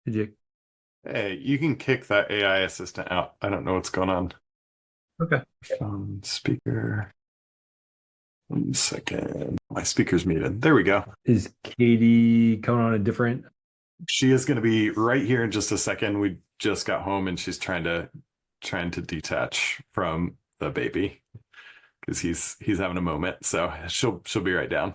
Hey, Jake. Hey, you can kick that AI assistant out. I don't know what's going on. Okay. Phone speaker. 1 second. My speaker's muted. There we go. Is Katie coming on a different? She is going to be right here in just a second. We just got home and she's trying to detach from the baby because he's having a moment. So she'll be right down.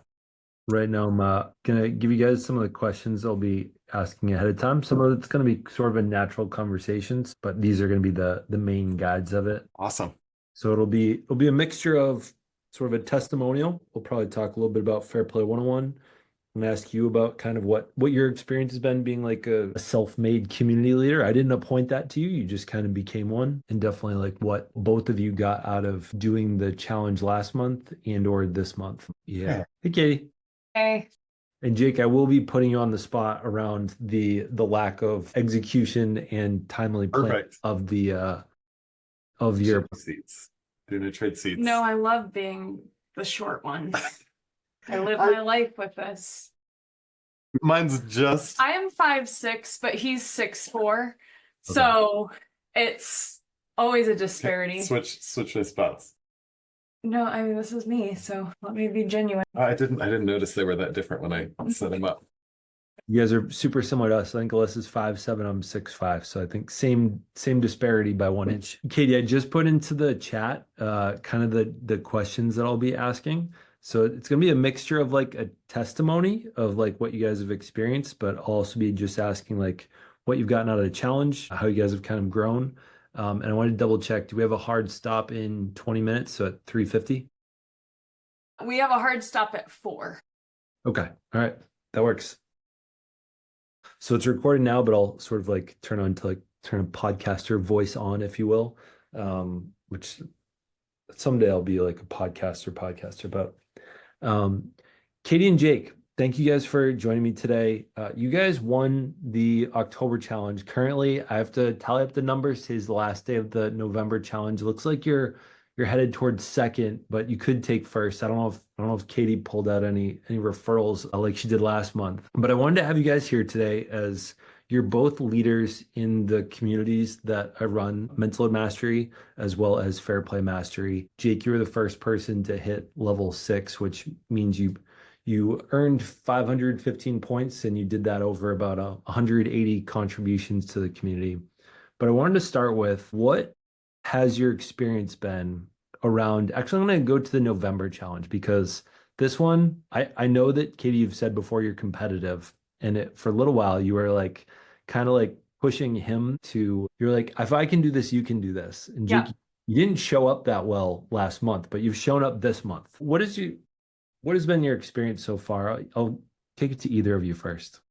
Right now, I'm gonna give you guys some of the questions I'll be asking ahead of time. Some of it's gonna be sort of a natural conversations, but these are gonna be the main guides of it. Awesome. So it'll be a mixture of sort of a testimonial. We'll probably talk a little bit about Fair Play 101. I'm gonna ask you about kind of what your experience has been being like a self-made community leader. I didn't appoint that to you. You just kind of became one. And definitely like what both of you got out of doing the challenge last month and or this month. Yeah. Hey, Hey, Katie. Hey, And Jake, I will be putting you on the spot around the lack of execution and timely plan perfect. of your. Trade seats. Doing a trade seats. no, I love being the short one. I live I- my life with this. Mine's just I am 5'6", but he's 6'4", Okay. so it's always a disparity. switch my spots. No, I mean this is me, so let me be genuine. I didn't notice they were that different when I set them up. You guys are super similar to us. I think Alyssa's 5'7", I'm 6'5", so I think same disparity by 1 inch. Katie, I just put into the chat kind of the questions that I'll be asking. So it's gonna be a mixture of like a testimony of like what you guys have experienced, but I'll also be just asking like what you've gotten out of the challenge, how you guys have kind of grown. And I wanted to double check. Do we have a hard stop in 20 minutes? So at 3:50? We have a hard stop at 4. Okay. All right. That works. So it's recorded now, but I'll sort of like turn a podcaster voice on, if you will. Which someday I'll be like a podcaster, but um Katie and Jake, thank you guys for joining me today. You guys won the October challenge. Currently, I have to tally up the numbers. Today's the last day of the November challenge. It looks like you're headed towards second, but you could take first. I don't know if Katie pulled out any referrals like she did last month. But I wanted to have you guys here today as you're both leaders in the communities that I run, Mental Load Mastery as well as Fair Play Mastery. Jake, you were the first person to hit level 6, which means you earned 515 points and you did that over about 180 contributions to the community. But I wanted to start with what has your experience been around? Actually, I'm going to go to the November challenge because this one, I know that Katie, you've said before you're competitive, and for a little while you were like kind of like pushing him to, you're like, if I can do this, you can do this. And Jake, Yeah. you didn't show up that well last month, but you've shown up this month. What has been your experience so far? I'll take it to either of you first.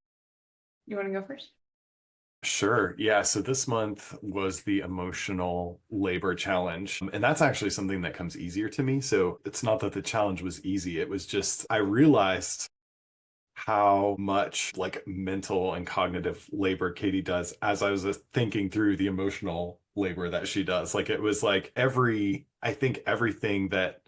You want to go first? Sure. Yeah. So this month was the emotional labor challenge. And that's actually something that comes easier to me. So it's not that the challenge was easy. It was just, I realized how much like mental and cognitive labor Katie does as I was thinking through the emotional labor that she does. Like it was like I think everything that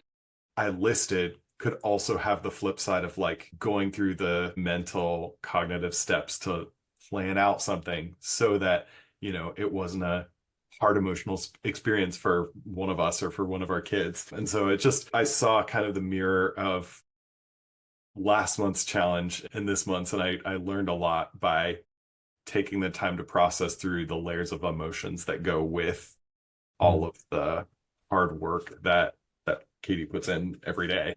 I listed could also have the flip side of like going through the mental cognitive steps to plan out something so that, it wasn't a hard emotional experience for one of us or for one of our kids. And so I saw kind of the mirror of last month's challenge and this month's, and I learned a lot by taking the time to process through the layers of emotions that go with all of the hard work that Katie puts in every day.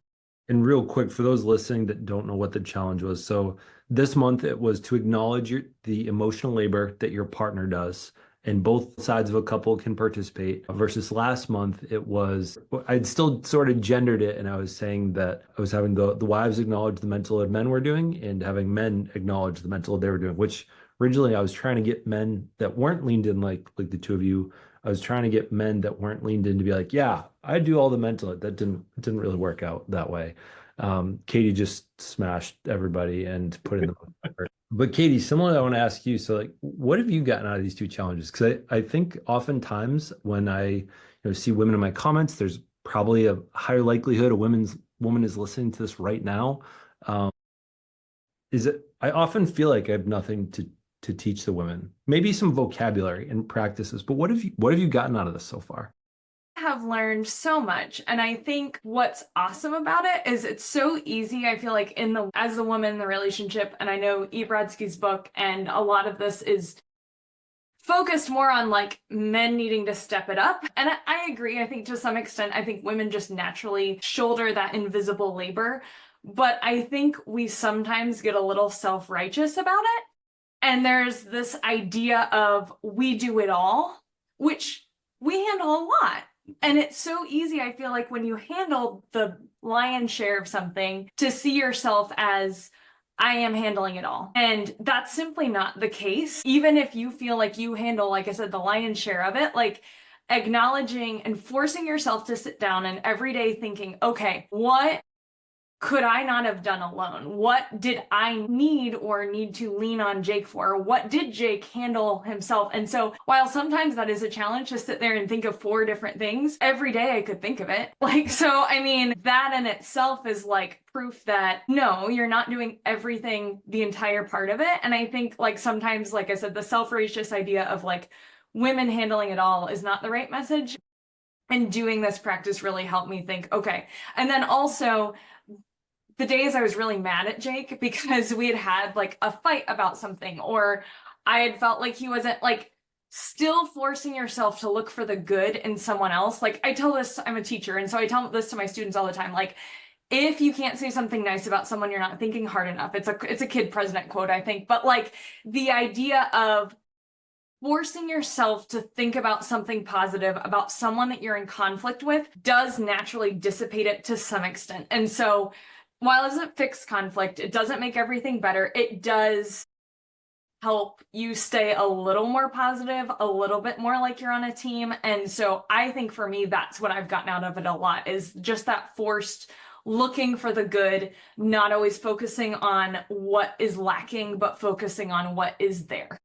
And real quick, for those listening that don't know what the challenge was, so this month it was to acknowledge the emotional labor that your partner does, and both sides of a couple can participate. Versus last month, it was, I'd still sort of gendered it, and I was saying that I was having the wives acknowledge the mental load men were doing, and having men acknowledge the mental load they were doing. Which originally I was trying to get men that weren't leaned in like the two of you. I was trying to get men that weren't leaned in to be like, yeah, I do all the mental. That didn't really work out that way. Katie just smashed everybody and put in the effort. But Katie, similarly, I want to ask you, so like, what have you gotten out of these two challenges? Because I think oftentimes when I see women in my comments, there's probably a higher likelihood a woman is listening to this right now. Um, is it? I often feel like I have nothing to to teach the women? Maybe some vocabulary and practices, but what have you gotten out of this so far? Have learned so much, and I think what's awesome about it is it's so easy. I feel like as the woman in the relationship, and I know E. Brodsky's book, and a lot of this is focused more on like men needing to step it up. And I agree. I think to some extent, I think women just naturally shoulder that invisible labor. But I think we sometimes get a little self-righteous about it. And there's this idea of we do it all, which we handle a lot. And it's so easy, I feel like, when you handle the lion's share of something, to see yourself as, I am handling it all. And that's simply not the case. Even if you feel like you handle, like I said, the lion's share of it, like acknowledging and forcing yourself to sit down and every day thinking, okay, what could I not have done alone? What did I need to lean on Jake for? What did Jake handle himself? And so while sometimes that is a challenge to sit there and think of 4 different things, every day I could think of it. Like, so, I mean, that in itself is like proof that no, you're not doing everything, the entire part of it. And I think like sometimes, like I said, the self-righteous idea of like women handling it all is not the right message. And doing this practice really helped me think, okay. And then also, the days I was really mad at Jake because we had like a fight about something, or I had felt like he wasn't like still forcing yourself to look for the good in someone else. Like I tell this, I'm a teacher, and so I tell this to my students all the time. Like, if you can't say something nice about someone, you're not thinking hard enough. It's a kid president quote, I think. But like the idea of forcing yourself to think about something positive about someone that you're in conflict with does naturally dissipate it to some extent. And so while it doesn't fix conflict, it doesn't make everything better. It does help you stay a little more positive, a little bit more like you're on a team. And so I think for me, that's what I've gotten out of it a lot, is just that forced looking for the good, not always focusing on what is lacking, but focusing on what is there.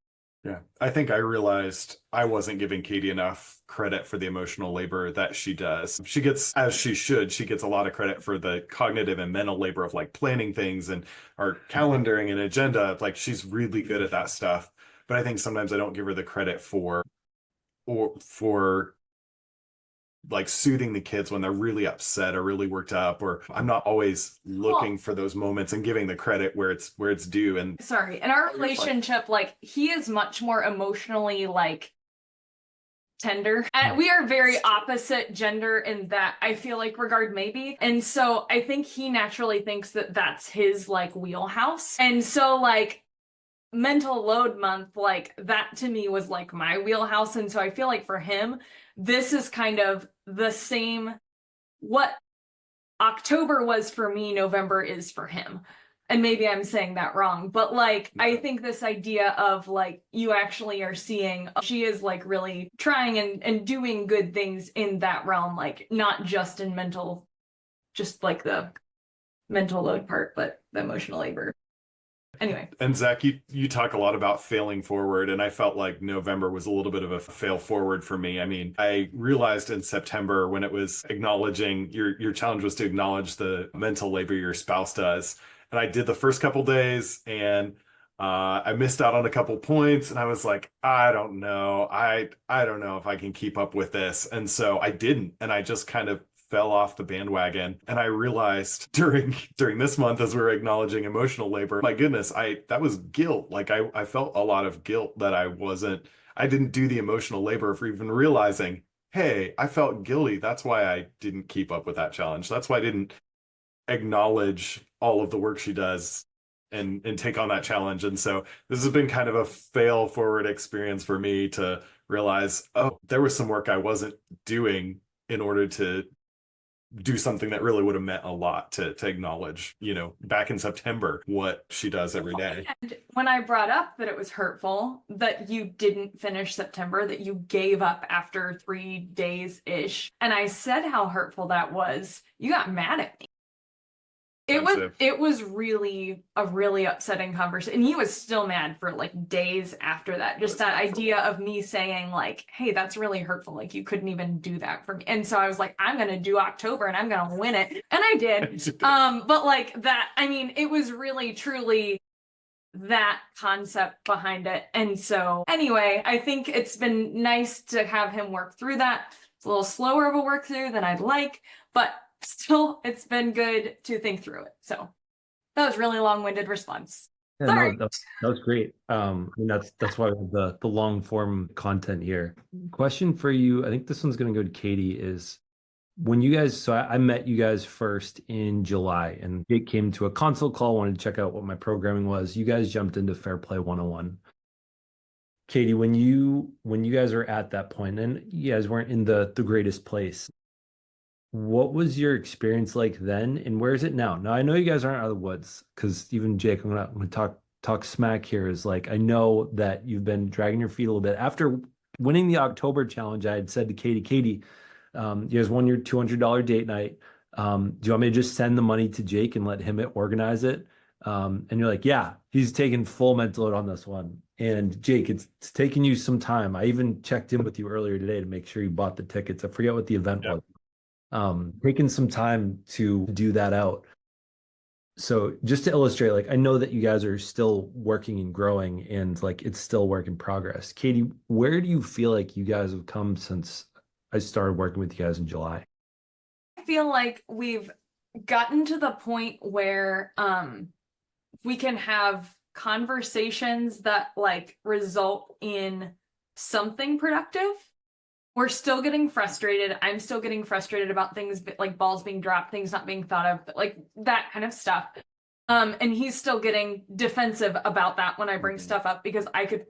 Yeah, I think I realized I wasn't giving Katie enough credit for the emotional labor that she does. She gets, as she should, she gets a lot of credit for the cognitive and mental labor of like planning things and our calendaring and agenda. Like she's really good at that stuff. But I think sometimes I don't give her the credit for like soothing the kids when they're really upset or really worked up, or I'm not always looking for those moments and giving the credit where it's due. And sorry, in our relationship, like he is much more emotionally like tender. And we are very opposite gender in that I feel like regard maybe. And so I think he naturally thinks that that's his like wheelhouse. And so like mental load month, like that to me was like my wheelhouse. And so I feel like for him, this is kind of the same, what October was for me, November is for him. And maybe I'm saying that wrong, but like, I think this idea of like, you actually are seeing, she is like really trying and doing good things in that realm, like not just in mental, just like the mental load part, but the emotional labor. Anyway. And Zach, you talk a lot about failing forward, and I felt like November was a little bit of a fail forward for me. I mean, I realized in September when it was acknowledging your challenge was to acknowledge the mental labor your spouse does. And I did the first couple days, and I missed out on a couple points, and I was like, I don't know. I don't know if I can keep up with this. And so I didn't, and I just kind of fell off the bandwagon. And I realized during this month, as we were acknowledging emotional labor, my goodness, that was guilt. Like I felt a lot of guilt that I didn't do the emotional labor for even realizing, hey, I felt guilty. That's why I didn't keep up with that challenge. That's why I didn't acknowledge all of the work she does and take on that challenge. And so this has been kind of a fail forward experience for me to realize, oh, there was some work I wasn't doing in order to do something that really would have meant a lot to acknowledge, back in September, what she does every day. And when I brought up that it was hurtful that you didn't finish September, that you gave up after 3 days-ish, and I said how hurtful that was, you got mad at me. It was really a really upsetting conversation. And he was still mad for like days after that. Just that idea of me saying like, hey, that's really hurtful. Like you couldn't even do that for me. And so I was like, I'm going to do October and I'm going to win it. And I did. But like that, I mean, it was really truly that concept behind it. And so anyway, I think it's been nice to have him work through that. It's a little slower of a work through than I'd like, but still it's been good to think through it. So that was really long-winded response. Yeah, Sorry. no, that was great. I mean, that's why we have the long form content here. Question for you, I think this one's going to go to Katie, is when you guys, so I met you guys first in July and it came to a consult call, wanted to check out what my programming was. You guys jumped into Fair Play 101. Katie, when you guys were at that point and you guys weren't in the greatest place, what was your experience like then, and where is it now? Now I know you guys aren't out of the woods, because even Jake, I'm gonna talk smack here. Is like, I know that you've been dragging your feet a little bit after winning the October challenge. I had said to Katie, you guys won your $200 date night. Do you want me to just send the money to Jake and let him organize it? And you're like, yeah, he's taking full mental load on this one. And Jake, it's taking you some time. I even checked in with you earlier today to make sure you bought the tickets. I forget what the event was. Taking some time to do that out. So just to illustrate, like, I know that you guys are still working and growing and like it's still work in progress. Katie, where do you feel like you guys have come since I started working with you guys in July? I feel like we've gotten to the point where we can have conversations that like result in something productive. We're still getting frustrated. I'm still getting frustrated about things like balls being dropped, things not being thought of, like that kind of stuff. And he's still getting defensive about that when I bring stuff up, because I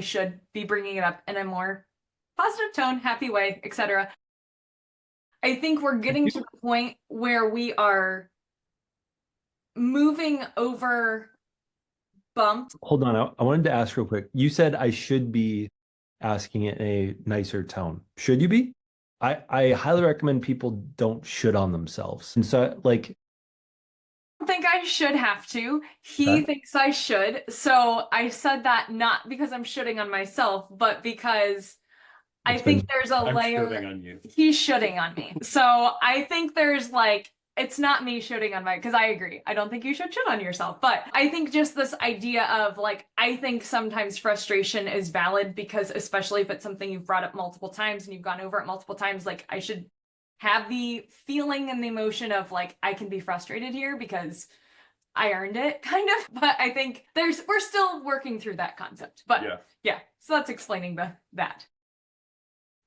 should be bringing it up in a more positive tone, happy way, etc. I think we're getting to the point where we are moving over bumps. Hold on, I wanted to ask real quick. You said I should be asking it in a nicer tone. Should you be? I highly recommend people don't shit on themselves. And so like, I think I should have to. He thinks I should. So I said that not because I'm shitting on myself, but because I think there's a layer. Shitting on you. He's shitting on me. So I think there's like, it's not me shitting on because I agree. I don't think you should shit on yourself. But I think just this idea of like, I think sometimes frustration is valid, because especially if it's something you've brought up multiple times and you've gone over it multiple times, like I should have the feeling and the emotion of like, I can be frustrated here because I earned it, kind of. But I think we're still working through that concept. But yeah. So that's explaining that.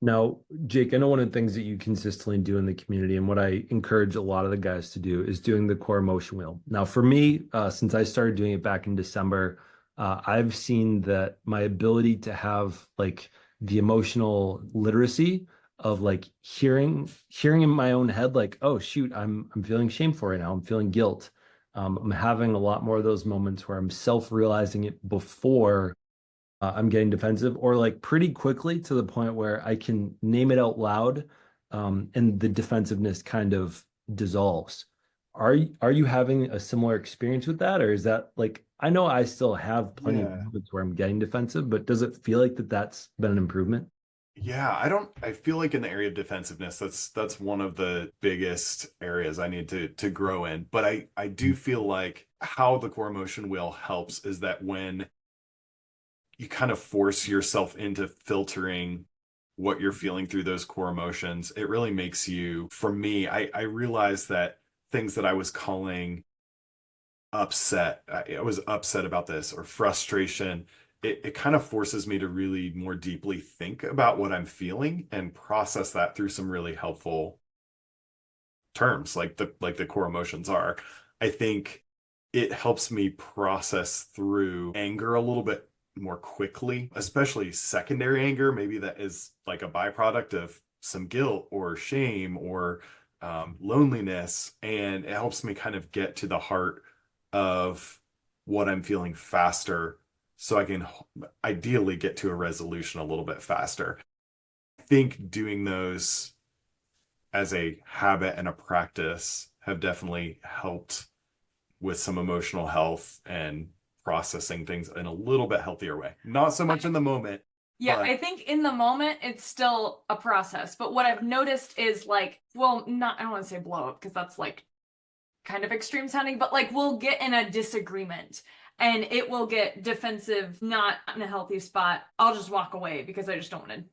Now, Jake, I know one of the things that you consistently do in the community, and what I encourage a lot of the guys to do, is doing the core emotion wheel. Now, for me, since I started doing it back in December, I've seen that my ability to have like the emotional literacy of like hearing in my own head, like, oh shoot, I'm feeling shameful right now. I'm feeling guilt. I'm having a lot more of those moments where I'm self-realizing it before I'm getting defensive, or like pretty quickly to the point where I can name it out loud, and the defensiveness kind of dissolves. Are you having a similar experience with that, or is that like, I know I still have plenty of moments where I'm getting defensive, but does it feel like that's been an improvement? Yeah, I feel like in the area of defensiveness, that's one of the biggest areas I need to grow in. But I do feel like how the core emotion wheel helps is that when you kind of force yourself into filtering what you're feeling through those core emotions, it really makes you, for me, I realized that things that I was calling upset, I was upset about this, or frustration, it kind of forces me to really more deeply think about what I'm feeling and process that through some really helpful terms, like the core emotions are. I think it helps me process through anger a little bit more quickly, especially secondary anger, maybe that is like a byproduct of some guilt or shame or loneliness. And it helps me kind of get to the heart of what I'm feeling faster, so I can ideally get to a resolution a little bit faster. I think doing those as a habit and a practice have definitely helped with some emotional health and processing things in a little bit healthier way. Not so much in the moment. Yeah, but I think in the moment it's still a process. But what I've noticed is like, well, I don't want to say blow up because that's like kind of extreme sounding, but like we'll get in a disagreement. and it will get defensive, not in a healthy spot. I'll just walk away because I just don't want to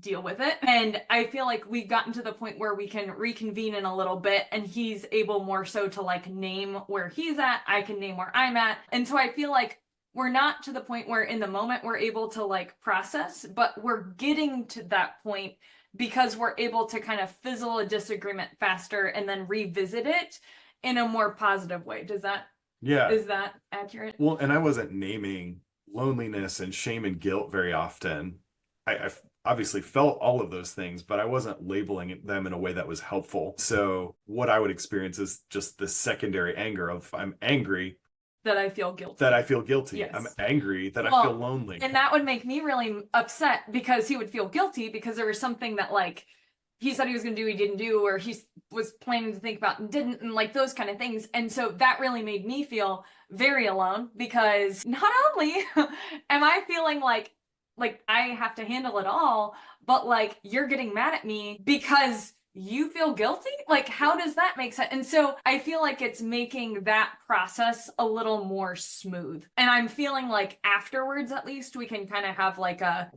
deal with it. And I feel like we've gotten to the point where we can reconvene in a little bit, and he's able more so to like name where he's at. I can name where I'm at. And so I feel like we're not to the point where in the moment we're able to like process, but we're getting to that point because we're able to kind of fizzle a disagreement faster and then revisit it in a more positive way. Is that accurate? Well, and I wasn't naming loneliness and shame and guilt very often. I've obviously felt all of those things, but I wasn't labeling them in a way that was helpful. So what I would experience is just the secondary anger of I'm angry that I feel guilty. Yes. I'm angry that I feel lonely. And that would make me really upset because he would feel guilty because there was something that like he said he was going to do, he didn't do, or he was planning to think about and didn't, and like those kind of things. And so that really made me feel very alone because not only am I feeling like I have to handle it all, but like you're getting mad at me because you feel guilty? Like, how does that make sense? And so I feel like it's making that process a little more smooth. And I'm feeling like afterwards, at least, we can kind of have like I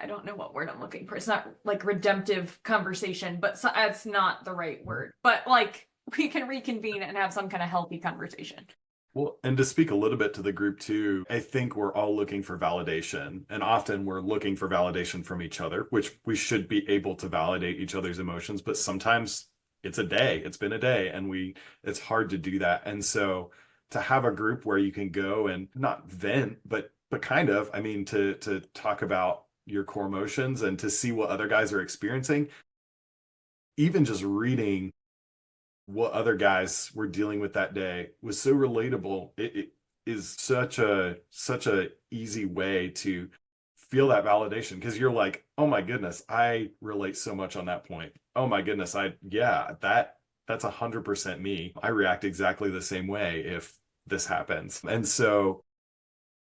don't know what word I'm looking for. It's not like redemptive conversation, but that's not the right word. But like we can reconvene and have some kind of healthy conversation. Well, and to speak a little bit to the group too, I think we're all looking for validation, and often we're looking for validation from each other, which we should be able to validate each other's emotions, but sometimes it's been a day, and it's hard to do that. And so to have a group where you can go and not vent, but kind of, I mean, to talk about your core emotions and to see what other guys are experiencing, even just reading what other guys were dealing with that day was so relatable. It is such a easy way to feel that validation, because you're like, oh my goodness, I relate so much on that point. Oh my goodness, that's 100% me. I react exactly the same way if this happens. And so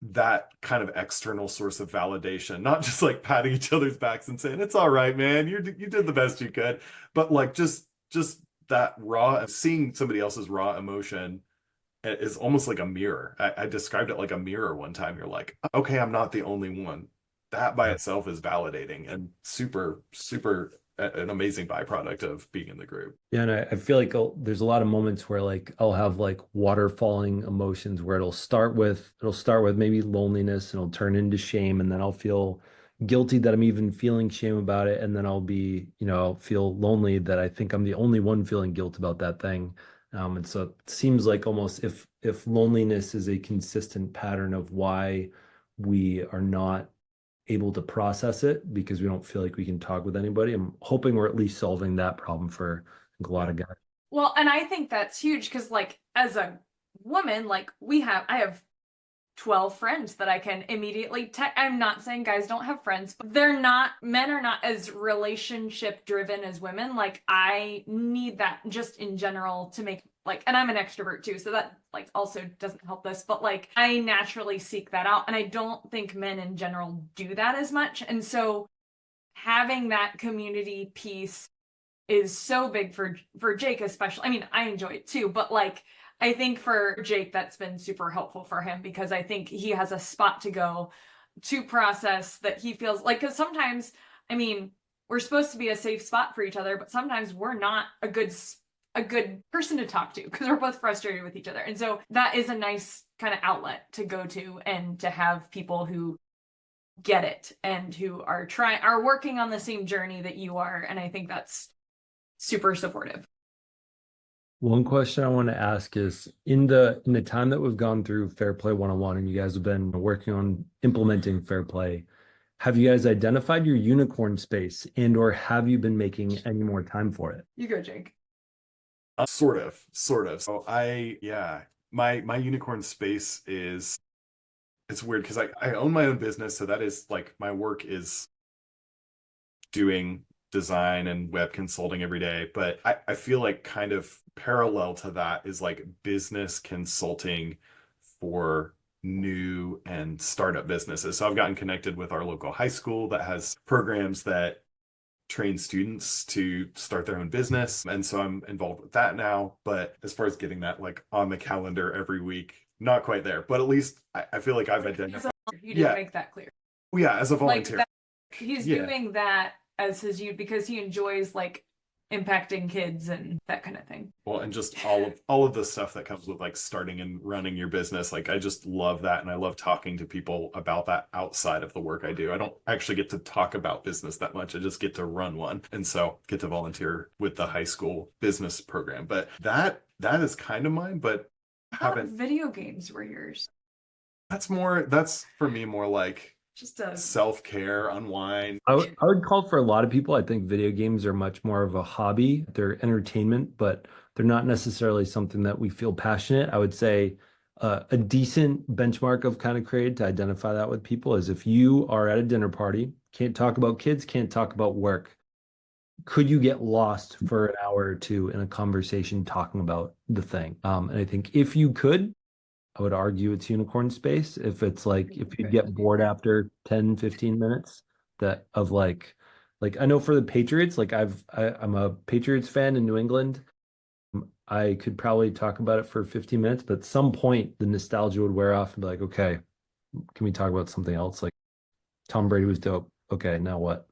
that kind of external source of validation, not just like patting each other's backs and saying, it's all right, man, you did the best you could, but like just that seeing somebody else's raw emotion is almost like a mirror. I described it like a mirror one time. You're like, okay, I'm not the only one. That by itself is validating and super, super an amazing byproduct of being in the group. Yeah, and I feel like there's a lot of moments where like I'll have like waterfalling emotions where it'll start with maybe loneliness and it'll turn into shame, and then I'll feel guilty that I'm even feeling shame about it, and then I'll feel lonely that I think I'm the only one feeling guilt about that thing. And so it seems like almost if loneliness is a consistent pattern of why we are not able to process it because we don't feel like we can talk with anybody, I'm hoping we're at least solving that problem for a lot of guys. Well, and I think that's huge because like as a woman, like I have 12 friends that I can immediately I'm not saying guys don't have friends, but men are not as relationship driven as women. Like I need that just in general to make and I'm an extrovert too, so that like also doesn't help this, but like I naturally seek that out, and I don't think men in general do that as much. And so having that community piece is so big for Jake especially. I mean, I enjoy it too, but like I think for Jake, that's been super helpful for him because I think he has a spot to go to process that he feels like, because sometimes, I mean, we're supposed to be a safe spot for each other, but sometimes we're not a good person to talk to because we're both frustrated with each other. And so that is a nice kind of outlet to go to and to have people who get it and who are working on the same journey that you are. And I think that's super supportive. One question I want to ask is in the time that we've gone through Fair Play 101 and you guys have been working on implementing Fair Play, have you guys identified your unicorn space or have you been making any more time for it? You go, Jake. Sort of. So my unicorn space it's weird because I own my own business. So that is like my work is doing design and web consulting every day. But I feel like kind of parallel to that is like business consulting for new and startup businesses. So I've gotten connected with our local high school that has programs that train students to start their own business. And so I'm involved with that now. But as far as getting that like on the calendar every week, not quite there, but at least I feel like I've identified. You didn't Yeah. make that clear. Yeah, as a Like volunteer. that, he's Yeah. doing that as his because he enjoys like impacting kids and that kind of thing. Well, and just all of the stuff that comes with like starting and running your business. Like I just love that, and I love talking to people about that outside of the work I do. I don't actually get to talk about business that much. I just get to run one. And so get to volunteer with the high school business program. But that is kind of mine, but I thought haven't video games were yours. that's for me more like Just a self-care, unwind. I would call for a lot of people. I think video games are much more of a hobby. They're entertainment, but they're not necessarily something that we feel passionate. I would say a decent benchmark of kind of created to identify that with people is if you are at a dinner party, can't talk about kids, can't talk about work. Could you get lost for an hour or two in a conversation talking about the thing? And I think if you could, I would argue it's unicorn space. If it's like, if you get bored after 10, 15 minutes that of like I know for the Patriots, like I'm a Patriots fan in New England. I could probably talk about it for 15 minutes, but at some point the nostalgia would wear off and be like, okay, can we talk about something else? Like Tom Brady was dope. Okay, now what?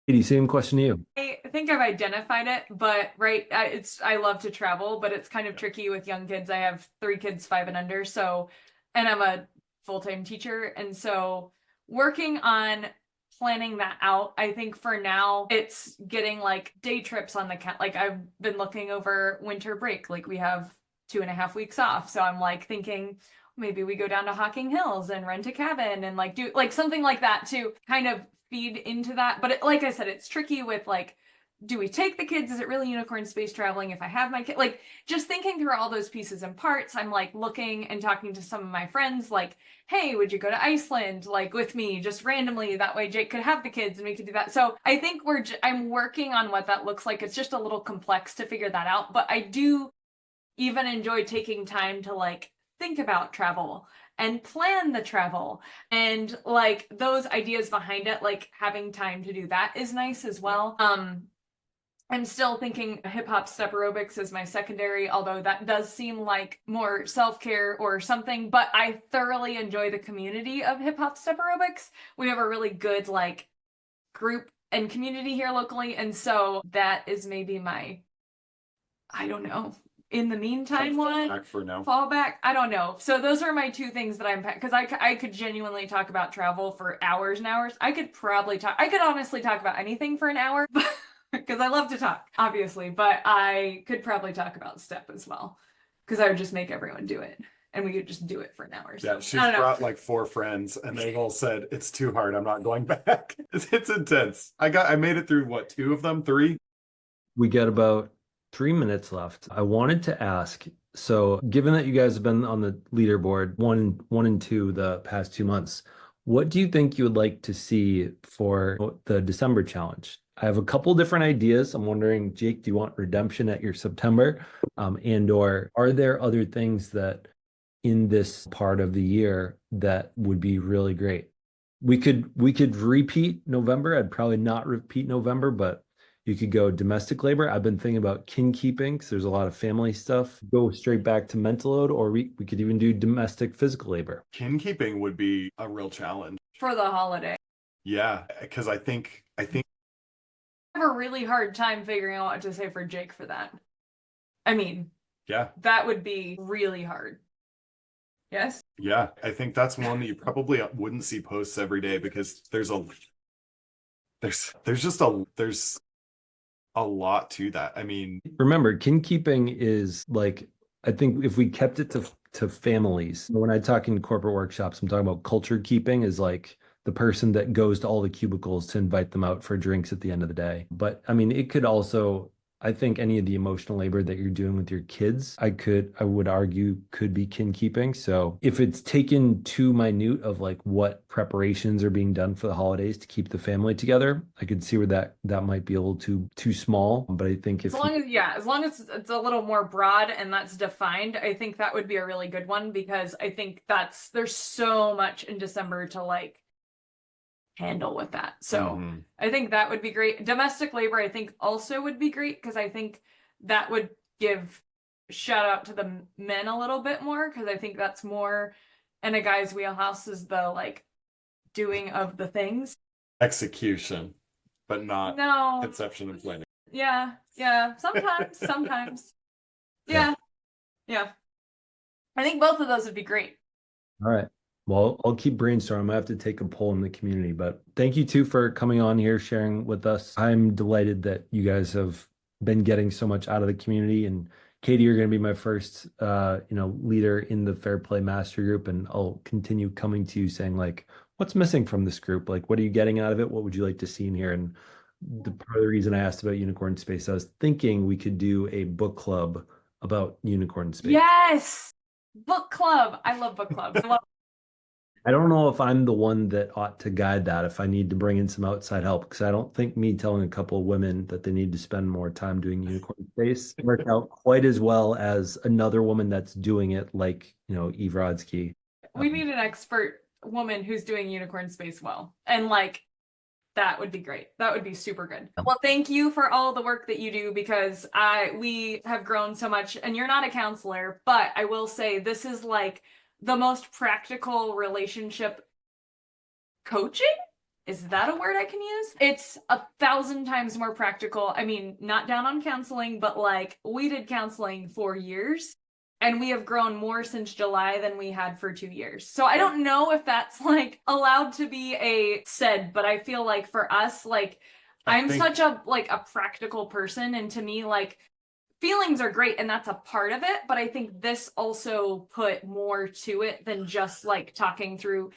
Katie, same question to you. I think I've identified it, but I love to travel, but it's kind of tricky with young kids. I have 3 kids, 5 and under, so, and I'm a full-time teacher, and so working on planning that out. I think for now it's getting like day trips on the like I've been looking over winter break, like we have 2.5 weeks off, so I'm like thinking maybe we go down to Hocking Hills and rent a cabin and like do like something like that to kind of feed into that. But like I said, it's tricky with like, do we take the kids? Is it really unicorn space traveling if I have my kid? Like just thinking through all those pieces and parts, I'm like looking and talking to some of my friends like, hey, would you go to Iceland like with me just randomly? That way Jake could have the kids and we could do that. So I think I'm working on what that looks like. It's just a little complex to figure that out. But I do even enjoy taking time to like think about travel and plan the travel and like those ideas behind it, like having time to do that is nice as well. I'm still thinking hip hop step aerobics is my secondary, although that does seem like more self-care or something, but I thoroughly enjoy the community of hip hop step aerobics. We have a really good like group and community here locally, and so that is maybe my, I don't know, in the meantime one. Back for now. Fallback, I don't know. So those are my 2 things that I'm, because I could genuinely talk about travel for hours and hours. I could honestly talk about anything for an hour, because I love to talk, obviously, but I could probably talk about step as well, because I would just make everyone do it and we could just do it for an hour. So Yeah, she's I don't know. brought like 4 friends and they've all said it's too hard. I'm not going back. It's intense. I made it through what, 2 of them, 3? We got about 3 minutes left. I wanted to ask, so given that you guys have been on the leaderboard 1 and 2 the past 2 months, what do you think you would like to see for the December challenge? I have a couple different ideas. I'm wondering, Jake, do you want redemption at your September? And or are there other things that in this part of the year that would be really great? We could repeat November. I'd probably not repeat November, but you could go domestic labor. I've been thinking about kin keeping because there's a lot of family stuff. Go straight back to mental load, or we could even do domestic physical labor. Kin keeping would be a real challenge. For the holiday. Yeah, because I think I have a really hard time figuring out what to say for Jake for that. I mean, yeah. that would be really hard. Yes? Yeah, I think that's one that you probably wouldn't see posts every day because there's a lot to that. I mean, remember, kin keeping is like, I think if we kept it to families, when I talk in corporate workshops, I'm talking about culture keeping is like the person that goes to all the cubicles to invite them out for drinks at the end of the day. But I mean, it could also, I think any of the emotional labor that you're doing with your kids, I would argue could be kin keeping. So if it's taken too minute of like what preparations are being done for the holidays to keep the family together, I could see where that might be a little too small. But I think as long as it's a little more broad and that's defined, I think that would be a really good one, because I think there's so much in December to like handle with that. So I think that would be great. Domestic labor, I think also would be great, because I think that would give shout out to the men a little bit more, because I think that's more in a guy's wheelhouse, is the like doing of the things. Execution, but not No. conception and planning. Yeah. Sometimes. Yeah. Yeah. I think both of those would be great. All right. Well, I'll keep brainstorming. I have to take a poll in the community, but thank you too for coming on here, sharing with us. I'm delighted that you guys have been getting so much out of the community. And Katie, you're going to be my first, leader in the Fair Play Master Group, and I'll continue coming to you saying like, what's missing from this group? Like, what are you getting out of it? What would you like to see in here? And the part of the reason I asked about Unicorn Space, I was thinking we could do a book club about Unicorn Space. Yes. Book club. I love book clubs. I don't know if I'm the one that ought to guide that, if I need to bring in some outside help, because I don't think me telling a couple of women that they need to spend more time doing Unicorn Space work out quite as well as another woman that's doing it, like, Eve Rodsky. We need an expert woman who's doing Unicorn Space well. And like, that would be great. That would be super good. Well, thank you for all the work that you do, because we have grown so much, and you're not a counselor, but I will say this is like the most practical relationship coaching. Is that a word I can use? It's 1,000 times more practical. I mean, not down on counseling, but like we did counseling for years, and we have grown more since July than we had for 2 years. So I don't know if that's like allowed to be said, but I feel like for us, like I'm such a practical person, and to me, like feelings are great and that's a part of it, but I think this also put more to it than just like talking through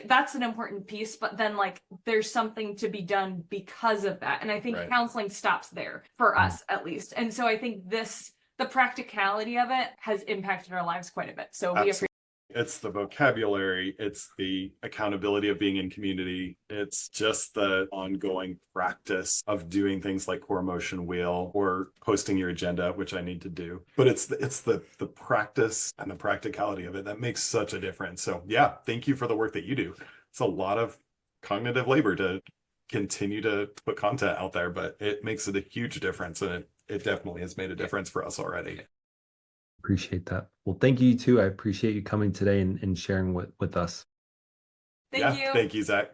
that's an important piece, but then like there's something to be done because of that. And I think counseling stops there for us at least. And so I think the practicality of it has impacted our lives quite a bit. So we appreciate. It's the vocabulary, it's the accountability of being in community, it's just the ongoing practice of doing things like Core Motion Wheel or posting your agenda, which I need to do. But it's the practice and the practicality of it that makes such a difference. So yeah, thank you for the work that you do. It's a lot of cognitive labor to continue to put content out there, but it makes it a huge difference, and it definitely has made a difference for us already. Appreciate that. Well, thank you too. I appreciate you coming today and sharing with us. Thank you. Thank you, Zach.